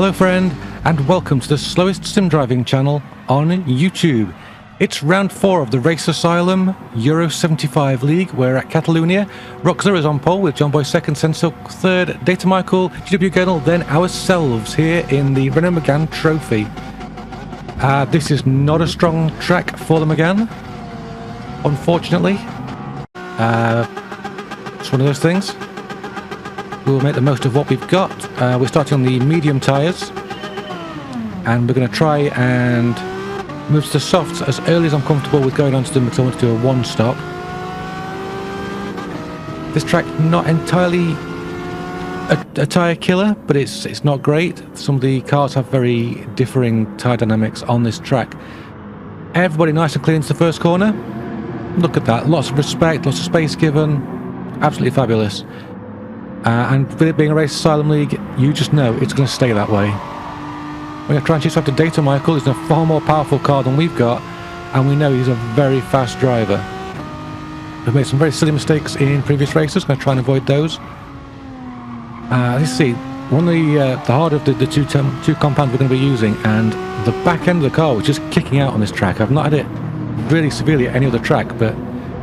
Hello friend, and welcome to the slowest sim driving channel on YouTube. It's round 4 of the Race Asylum Euro 75 League. We're at Catalunya. Gr4 is on pole with John Boy second, Sensilk third, Data Michael, GW Gurnal, then ourselves here in the Renault Megane Trophy. This is not a strong track for the Megane, unfortunately. It's one of those things. We'll make the most of what we've got. We're starting on the medium tyres, and we're going to try and move to the softs as early as I'm comfortable with going onto them, because I want to do a one-stop. This track, not entirely a tyre killer, but it's not great. Some of the cars have very differing tyre dynamics on this track. Everybody nice and clean into the first corner. Look at that, lots of respect, lots of space given, absolutely fabulous. And with it being a Race Asylum League, you just know it's going to stay that way. We're going to try and chase after Data Michael. He's a far more powerful car than we've got, and we know he's a very fast driver. We've made some very silly mistakes in previous races. Going to try and avoid those. Let's see, one of the harder of the two compounds we're going to be using, and the back end of the car was just kicking out on this track. I've not had it really severely at any other track, but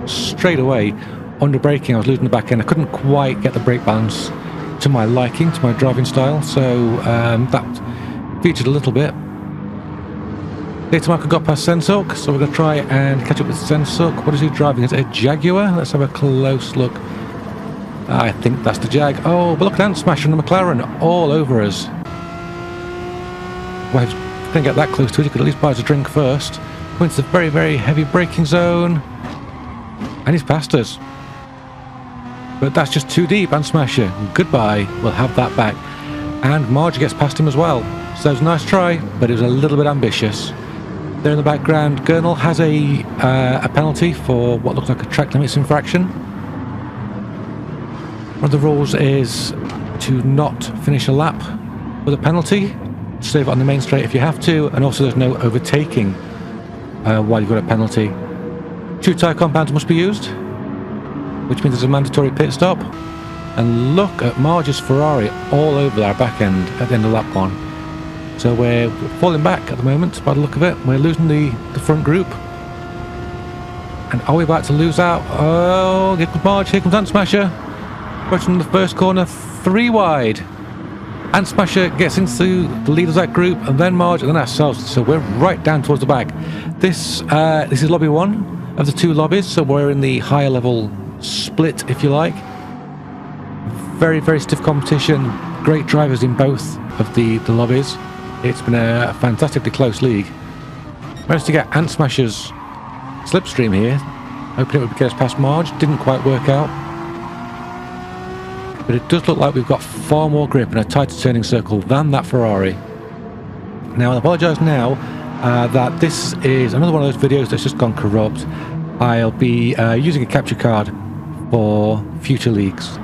straight away, under braking, I was losing the back end. I couldn't quite get the brake balance to my liking, to my driving style, so that featured a little bit. Data Michael got past Sensilk, so we're going to try and catch up with Sensilk. What is he driving? Is it a Jaguar? Let's have a close look. I think that's the Jag. Oh, but look at that, smashing the McLaren all over us. Well, if we couldn't get that close to it, you could at least buy us a drink first. Went to the very, very heavy braking zone, and he's passed us. But that's just too deep, and Smasher, goodbye. We'll have that back. And Marge gets past him as well. So it was a nice try, but it was a little bit ambitious. There in the background, Gurnal has a penalty for what looks like a track limits infraction. One of the rules is to not finish a lap with a penalty. Save it on the main straight if you have to, and also there's no overtaking while you've got a penalty. 2 tyre compounds must be used, which means there's a mandatory pit stop. And look at Marge's Ferrari all over our back end at the end of lap 1. So we're falling back at the moment by the look of it. We're losing the front group. And are we about to lose out? Oh, here comes Marge, here comes Ant Smasher. Approaching the first corner, 3 wide. Ant Smasher gets into the lead of that group, and then Marge, and then ourselves. So we're right down towards the back. This is lobby 1 of the 2 lobbies, so we're in the higher level split, if you like. Very, very stiff competition. Great drivers in both of the lobbies. It's been a fantastically close league. Managed to get Ant Smasher's slipstream here, hoping it would get us past Marge. Didn't quite work out. But it does look like we've got far more grip in a tighter turning circle than that Ferrari. Now, I apologise now that this is another one of those videos that's just gone corrupt. I'll be using a capture card for future leagues.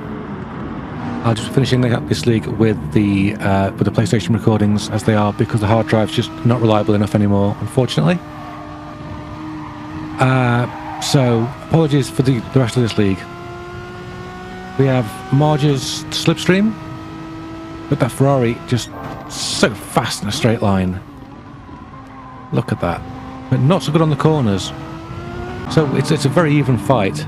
I'll just be finishing up this league with the PlayStation recordings as they are, because the hard drive's just not reliable enough anymore, unfortunately. So apologies for the rest of this league. We have Marge's slipstream, but that Ferrari just so fast in a straight line. Look at that. But not so good on the corners. So it's a very even fight,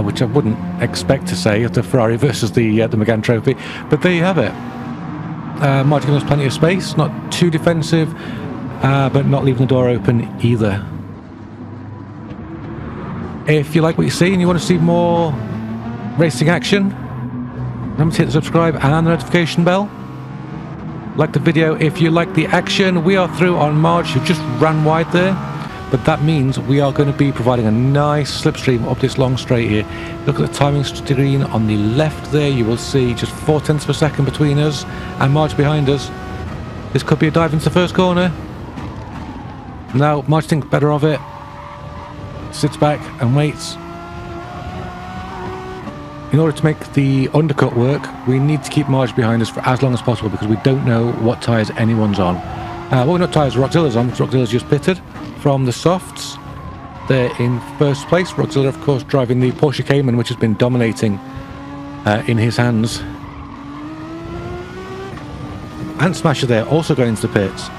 which I wouldn't expect to say of the Ferrari versus the Megane Trophy. But there you have it. Marge giving us plenty of space, not too defensive, but not leaving the door open either. If you like what you see and you want to see more racing action, remember to hit the subscribe and the notification bell. Like the video if you like the action. We are through on Marge, who just ran wide there, but that means we are going to be providing a nice slipstream up this long straight here. Look at the timing screen on the left there. You will see just 0.4 of a second between us and Marge behind us. This could be a dive into the first corner. Now Marge thinks better of it, sits back and waits. In order to make the undercut work, we need to keep Marge behind us for as long as possible, because we don't know what tyres anyone's on. Well, we're not tyres Rockzilla's on, because Rockzilla's just pitted from the softs. They're in first place. Rockzilla, of course, driving the Porsche Cayman, which has been dominating in his hands. Ant Smasher there also going into the pits.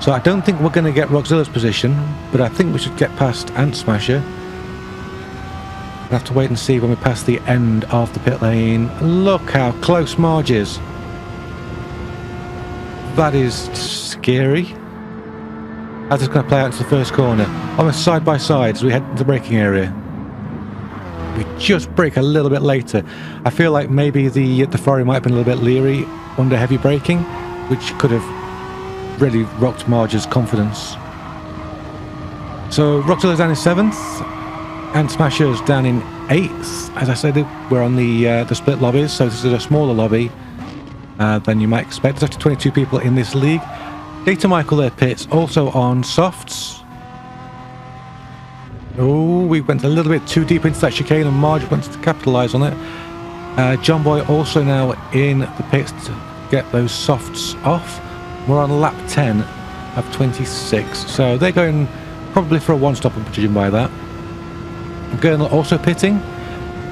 So I don't think we're going to get Rockzilla's position, but I think we should get past Ant Smasher. We'll have to wait and see when we pass the end of the pit lane. Look how close Marge is. That is scary. How's this going to play out into the first corner? Almost side by side as we head into the braking area. We just brake a little bit later. I feel like maybe the Ferrari might have been a little bit leery under heavy braking, which could have really rocked Marge's confidence. So Rockzilla's down in 7th, and Smasher's down in 8th. As I said, we're on the split lobbies, so this is a smaller lobby than you might expect. There's actually 22 people in this league. Data Michael there pits, also on softs. Oh, we went a little bit too deep into that chicane and Marge wants to capitalise on it. John Boy also now in the pits to get those softs off. We're on lap 10 of 26, so they're going probably for a one-stop, judging by that. Gurnall also pitting.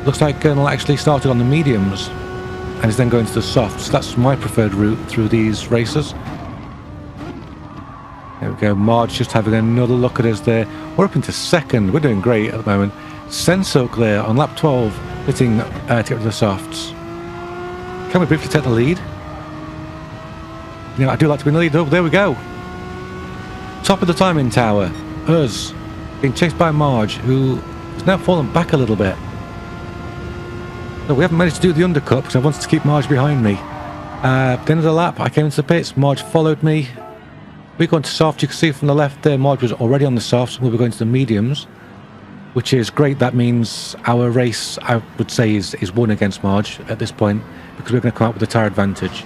Looks like Gurnall actually started on the mediums and is then going to the softs. That's my preferred route through these races. There we go, Marge just having another look at us there. We're up into 2nd, we're doing great at the moment. Sensilk there on lap 12, hitting to get to the softs. Can we briefly take the lead? You know, I do like to be in the lead. Oh, there we go. Top of the timing tower, us, being chased by Marge, who has now fallen back a little bit. So we haven't managed to do the undercut because I wanted to keep Marge behind me. At the end of the lap, I came into the pits, Marge followed me. We're going to soft. You can see from the left there, Marge was already on the softs. We'll be going to the mediums, which is great. That means our race, I would say, is won against Marge at this point, because we're going to come out with a tyre advantage.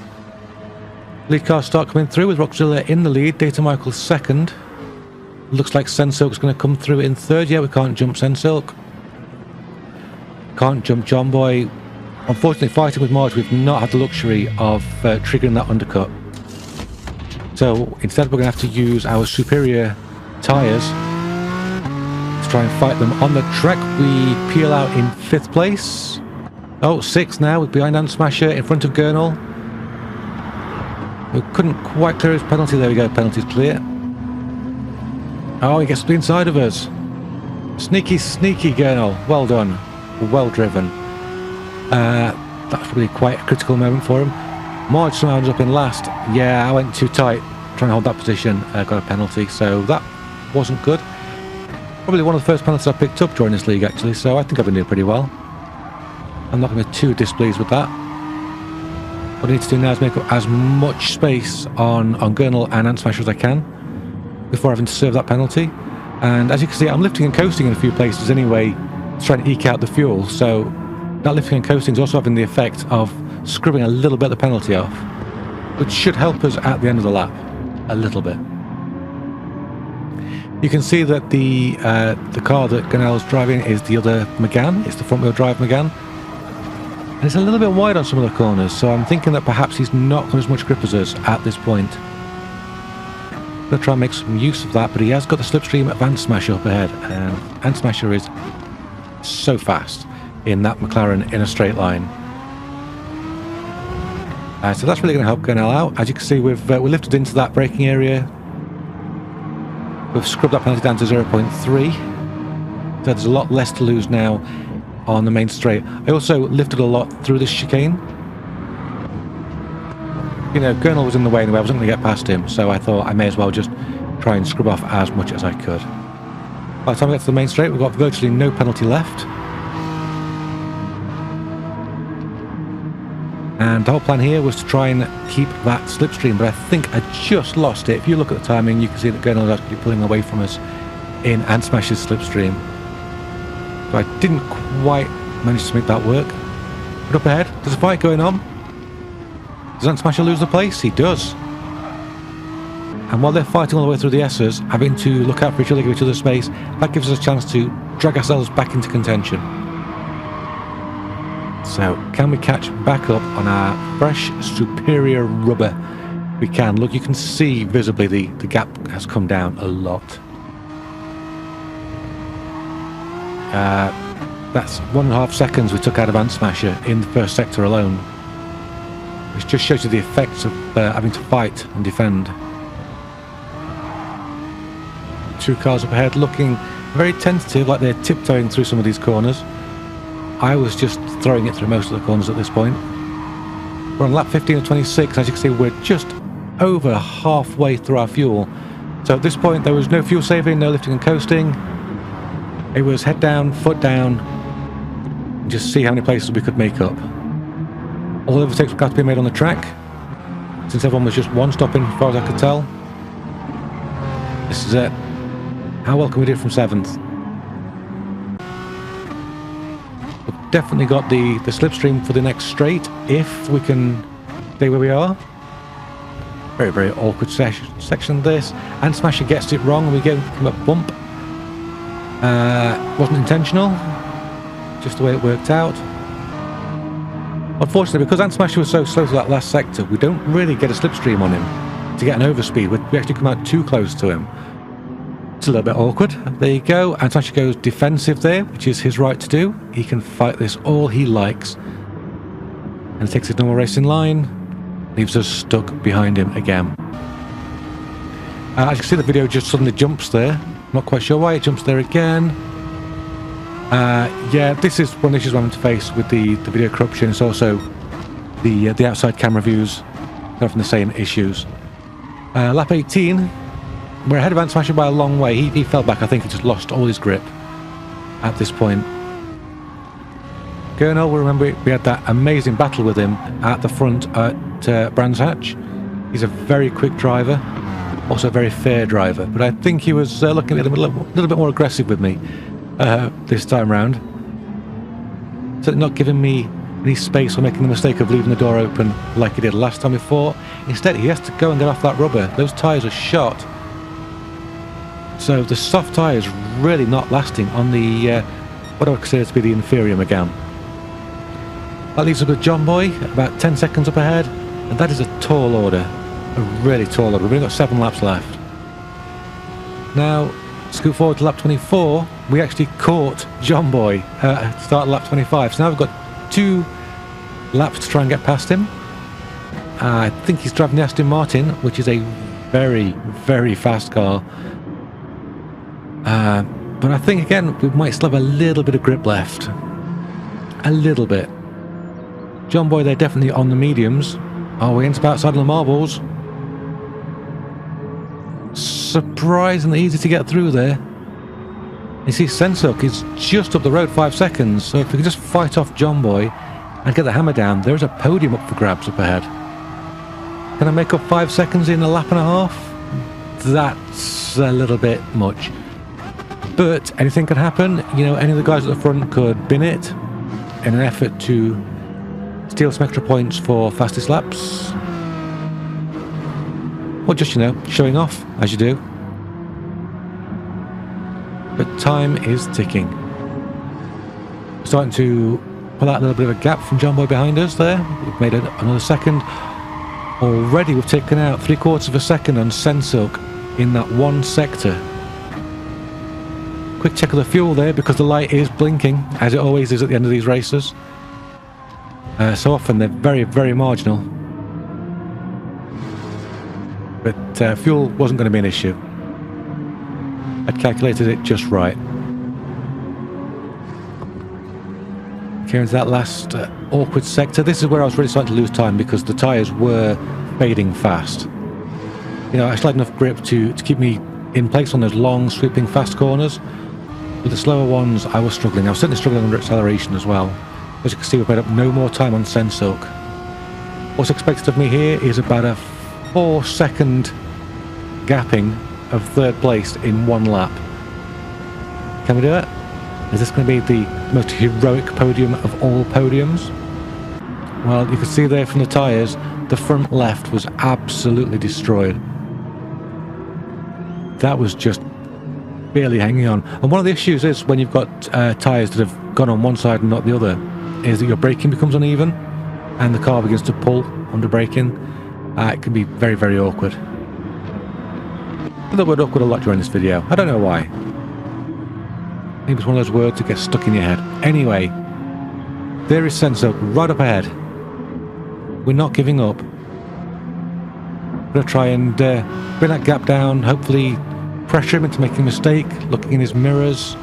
Lead cars start coming through with Rockzilla in the lead. Data Michael's 2nd. Looks like Sensilk's going to come through in 3rd. Yeah, we can't jump Sensilk. Can't jump John Boy. Unfortunately, fighting with Marge, we've not had the luxury of triggering that undercut. So instead we're going to have to use our superior tyres to try and fight them on the track. We peel out in 5th place. Oh, 6th now, behind Ant Smasher, in front of Gurnall. We couldn't quite clear his penalty. There we go, penalty's clear. Oh, he gets to the inside of us. Sneaky, sneaky Gurnall. Well done. Well driven. That's probably quite a critical moment for him. Marge somehow ends up in last. Yeah, I went too tight trying to hold that position. Got a penalty, so that wasn't good. Probably one of the first penalties I picked up during this league, actually, so I think I've been doing pretty well. I'm not going to be too displeased with that. What I need to do now is make up as much space on Gurnall and Ant Smasher as I can before having to serve that penalty. And as you can see, I'm lifting and coasting in a few places anyway to try and eke out the fuel, so that lifting and coasting is also having the effect of scrubbing a little bit of the penalty off, which should help us at the end of the lap a little bit. You can see that the car that Gurnall's driving is the other Megane. It's the front wheel drive Megane, and it's a little bit wide on some of the corners, so I'm thinking that perhaps he's not got as much grip as us at this point. I'm going to try and make some use of that, but he has got the slipstream of Ant Smasher up ahead, and Ant Smasher is so fast in that McLaren in a straight line. So that's really going to help Gurnall out. As you can see, we're lifted into that braking area. We've scrubbed that penalty down to 0.3. So there's a lot less to lose now on the main straight. I also lifted a lot through this chicane. You know, Gurnall was in the way anyway. I wasn't going to get past him, so I thought I may as well just try and scrub off as much as I could. By the time we get to the main straight, we've got virtually no penalty left. And the whole plan here was to try and keep that slipstream, but I think I just lost it. If you look at the timing, you can see that Gurnall is actually pulling away from us in Ant Smasher's slipstream. So I didn't quite manage to make that work. But up ahead, there's a fight going on. Does Ant Smasher lose the place? He does. And while they're fighting all the way through the S's, having to look out for each other, give each other space, that gives us a chance to drag ourselves back into contention. So, can we catch back up on our fresh, superior rubber? We can. Look, you can see visibly the gap has come down a lot. That's 1.5 seconds we took out of Ant Smasher in the first sector alone. which just shows you the effects of having to fight and defend. 2 cars up ahead looking very tentative, like they're tiptoeing through some of these corners. I was just throwing it through most of the corners at this point. We're on lap 15 of 26. As you can see, we're just over halfway through our fuel. So at this point, there was no fuel saving, no lifting and coasting. It was head down, foot down, and just see how many places we could make up. All overtakes would have to be made on the track, since everyone was just one stopping, as far as I could tell. This is it. How well can we do from 7th? We've definitely got the slipstream for the next straight, if we can stay where we are. Very, very awkward section this. And Smasher gets it wrong, and we get him a bump. Wasn't intentional, just the way it worked out. Unfortunately, because Ant Smasher was so slow to that last sector, we don't really get a slipstream on him to get an overspeed. We actually come out too close to him. It's a little bit awkward. There you go. Ant Smasher goes defensive there, which is his right to do. He can fight this all he likes. And takes his normal racing line, leaves us stuck behind him again. As you can see, the video just suddenly jumps there. Not quite sure why it jumps there again. Yeah, this is one of the issues I'm having to face with the video corruption. It's also the outside camera views having the same issues. Lap 18, we're ahead of Ant Smasher by a long way. He fell back. I think he just lost all his grip at this point. Gr4, we remember we had that amazing battle with him at the front at Brands Hatch. He's a very quick driver, also a very fair driver, but I think he was looking at him a little bit more aggressive with me this time round. Certainly not giving me any space or making the mistake of leaving the door open like he did last time we fought. Instead, he has to go and get off that rubber. Those tyres are shot. So the soft tyre is really not lasting on the what I would consider to be the inferior Megane. That leaves us with John Boy, about 10 seconds up ahead, and that is a tall order. A really tall order. We've only got 7 laps left. Now, scoot forward to lap 24, we actually caught John Boy at the start of lap 25. So now we've got 2 laps to try and get past him. I think he's driving the Aston Martin, which is a very, very fast car. But I think, again, we might still have a little bit of grip left. A little bit. John Boy, they're definitely on the mediums. Are we into outside of the marbles? Surprisingly easy to get through there. You see, Sensuk is just up the road 5 seconds, so if we can just fight off John Boy and get the hammer down, there is a podium up for grabs up ahead. Can I make up 5 seconds in a lap and a half? That's a little bit much. But anything can happen. You know, any of the guys at the front could bin it in an effort to steal some extra points for fastest laps. Or just, you know, showing off, as you do. But time is ticking. We're starting to pull out a little bit of a gap from John Boy behind us there. We've made another second. Already we've taken out 3/4 of a second on Sensuk in that one sector. Quick check of the fuel there, because the light is blinking, as it always is at the end of these races. So often they're very, very marginal. But fuel wasn't going to be an issue. I'd calculated it just right. Here into that last awkward sector. This is where I was really starting to lose time, because the tyres were fading fast. You know, I still had enough grip to keep me in place on those long, sweeping, fast corners. With the slower ones, I was struggling. I was certainly struggling under acceleration as well. As you can see, we've made up no more time on Sensuk. What's expected of me here is about a 4-second gapping of 3rd place in 1 lap. Can we do it? Is this going to be the most heroic podium of all podiums? Well, you can see there from the tyres, the front left was absolutely destroyed. That was just barely hanging on. And one of the issues is when you've got tyres that have gone on one side and not the other, is that your braking becomes uneven and the car begins to pull under braking. It can be very, very awkward. The word awkward a lot during this video. I don't know why. Maybe it's one of those words that gets stuck in your head. Anyway, there is Sensuk right up ahead. We're not giving up. We're going to try and bring that gap down, hopefully pressure him into making a mistake, looking in his mirrors.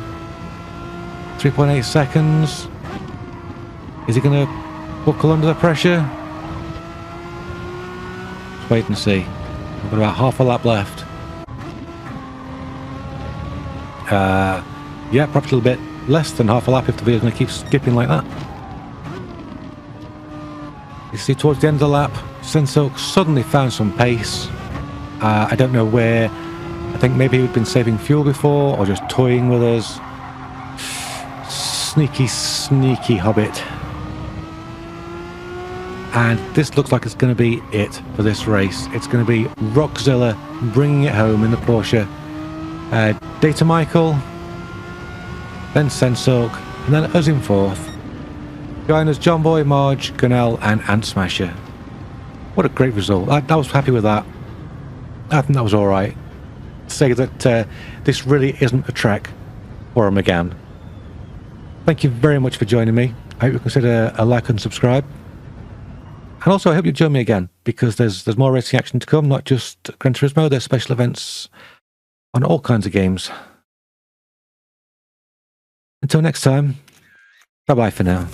3.8 seconds. Is he going to buckle under the pressure? Let's wait and see. We've got about half a lap left. Yeah, perhaps a little bit less than half a lap if the video's going to keep skipping like that. You see towards the end of the lap, Sensilk suddenly found some pace. I don't know where. I think maybe he'd been saving fuel before or just toying with us. Sneaky, sneaky hobbit. And this looks like it's going to be it for this race. It's going to be Rockzilla bringing it home in the Porsche. Data Michael, then Sensilk, and then us in fourth. Behind us, John Boy, Marge, Gunnell, and Ant Smasher. What a great result. I was happy with that. I think that was alright. To say that this really isn't a track for a McGann. Thank you very much for joining me. I hope you consider a like and subscribe. And also I hope you join me again, because there's more racing action to come, not just Gran Turismo. There's special events on all kinds of games. Until next time, bye-bye for now.